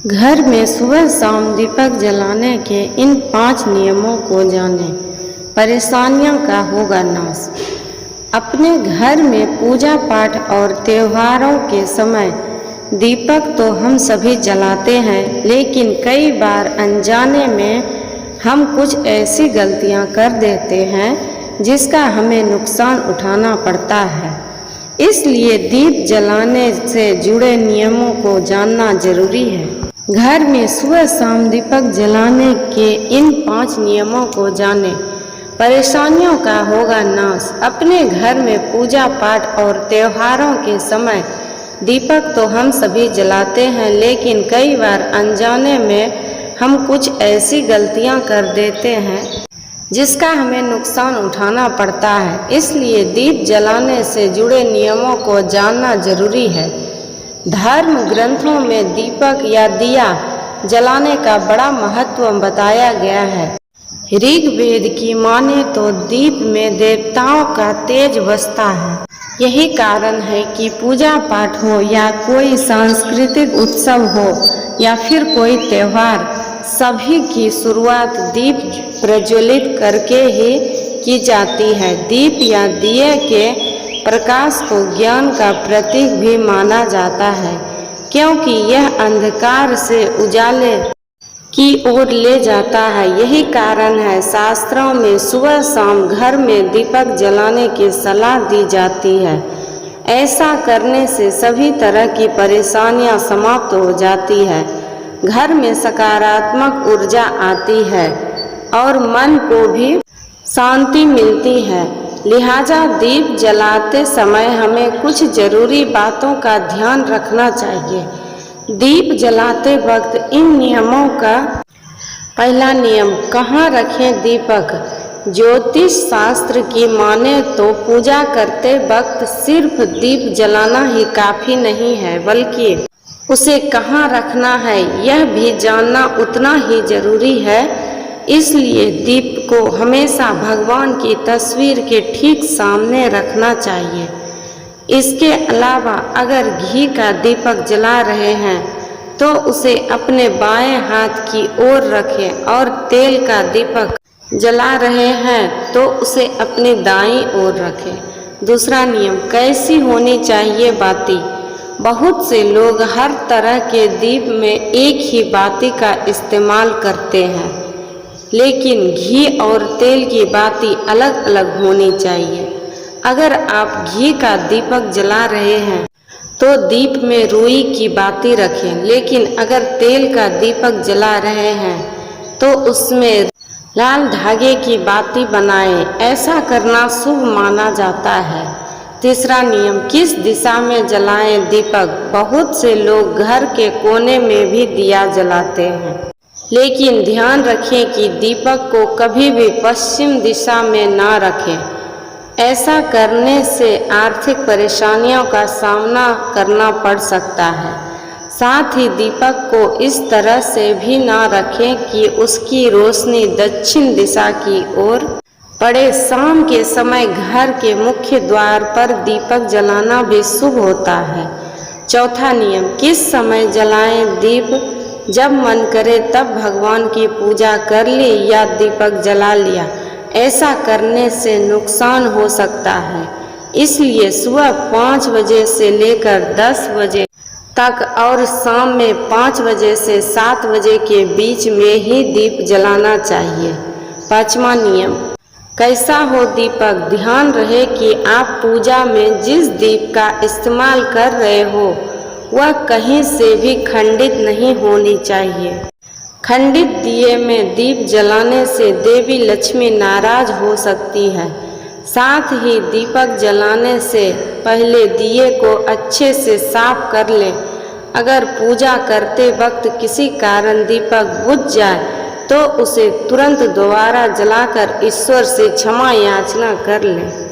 घर में सुबह शाम दीपक जलाने के इन 5 नियमों को जानें, परेशानियों का होगा नाश। अपने घर में पूजा पाठ और त्योहारों के समय दीपक तो हम सभी जलाते हैं, लेकिन कई बार अनजाने में हम कुछ ऐसी गलतियां कर देते हैं जिसका हमें नुकसान उठाना पड़ता है। इसलिए दीप जलाने से जुड़े नियमों को जानना जरूरी है। घर में सुबह शाम दीपक जलाने के इन 5 नियमों को जानें, परेशानियों का होगा नाश। अपने घर में पूजा पाठ और त्योहारों के समय दीपक तो हम सभी जलाते हैं, लेकिन कई बार अनजाने में हम कुछ ऐसी गलतियां कर देते हैं जिसका हमें नुकसान उठाना पड़ता है। इसलिए दीप जलाने से जुड़े नियमों को जानना जरूरी है। धर्म ग्रंथों में दीपक या दिया जलाने का बड़ा महत्व बताया गया है। ऋग्वेद की माने तो दीप में देवताओं का तेज बसता है। यही कारण है कि पूजा पाठ हो या कोई सांस्कृतिक उत्सव हो या फिर कोई त्योहार, सभी की शुरुआत दीप प्रज्वलित करके ही की जाती है। दीप या दिए के प्रकाश को ज्ञान का प्रतीक भी माना जाता है, क्योंकि यह अंधकार से उजाले की ओर ले जाता है। यही कारण है शास्त्रों में सुबह शाम घर में दीपक जलाने की सलाह दी जाती है। ऐसा करने से सभी तरह की परेशानियां समाप्त हो जाती है, घर में सकारात्मक ऊर्जा आती है और मन को भी शांति मिलती है। लिहाजा दीप जलाते समय हमें कुछ जरूरी बातों का ध्यान रखना चाहिए। दीप जलाते वक्त इन नियमों का पहला नियम, कहाँ रखें दीपक। ज्योतिष शास्त्र की माने तो पूजा करते वक्त सिर्फ दीप जलाना ही काफी नहीं है, बल्कि उसे कहाँ रखना है यह भी जानना उतना ही जरूरी है। इसलिए दीप को हमेशा भगवान की तस्वीर के ठीक सामने रखना चाहिए। इसके अलावा अगर घी का दीपक जला रहे हैं तो उसे अपने बाएं हाथ की ओर रखें और तेल का दीपक जला रहे हैं तो उसे अपनी दाईं ओर रखें। दूसरा नियम, कैसी होनी चाहिए बाती। बहुत से लोग हर तरह के दीप में एक ही बाती का इस्तेमाल करते हैं, लेकिन घी और तेल की बाती अलग अलग होनी चाहिए। अगर आप घी का दीपक जला रहे हैं तो दीप में रुई की बाती रखें, लेकिन अगर तेल का दीपक जला रहे हैं तो उसमें लाल धागे की बाती बनाएं। ऐसा करना शुभ माना जाता है। तीसरा नियम, किस दिशा में जलाएं दीपक। बहुत से लोग घर के कोने में भी दिया जलाते हैं, लेकिन ध्यान रखें कि दीपक को कभी भी पश्चिम दिशा में ना रखें। ऐसा करने से आर्थिक परेशानियों का सामना करना पड़ सकता है। साथ ही दीपक को इस तरह से भी ना रखें कि उसकी रोशनी दक्षिण दिशा की ओर पड़े। शाम के समय घर के मुख्य द्वार पर दीपक जलाना भी शुभ होता है। चौथा नियम, किस समय जलाएं दीप। जब मन करे तब भगवान की पूजा कर ली या दीपक जला लिया, ऐसा करने से नुकसान हो सकता है। इसलिए सुबह 5 बजे से लेकर 10 बजे तक और शाम में 5 बजे से 7 बजे के बीच में ही दीप जलाना चाहिए। 5वां नियम, कैसा हो दीपक। ध्यान रहे कि आप पूजा में जिस दीप का इस्तेमाल कर रहे हो वह कहीं से भी खंडित नहीं होनी चाहिए। खंडित दिए में दीप जलाने से देवी लक्ष्मी नाराज हो सकती है। साथ ही दीपक जलाने से पहले दिए को अच्छे से साफ कर लें। अगर पूजा करते वक्त किसी कारण दीपक बुझ जाए तो उसे तुरंत दोबारा जलाकर ईश्वर से क्षमा याचना कर लें।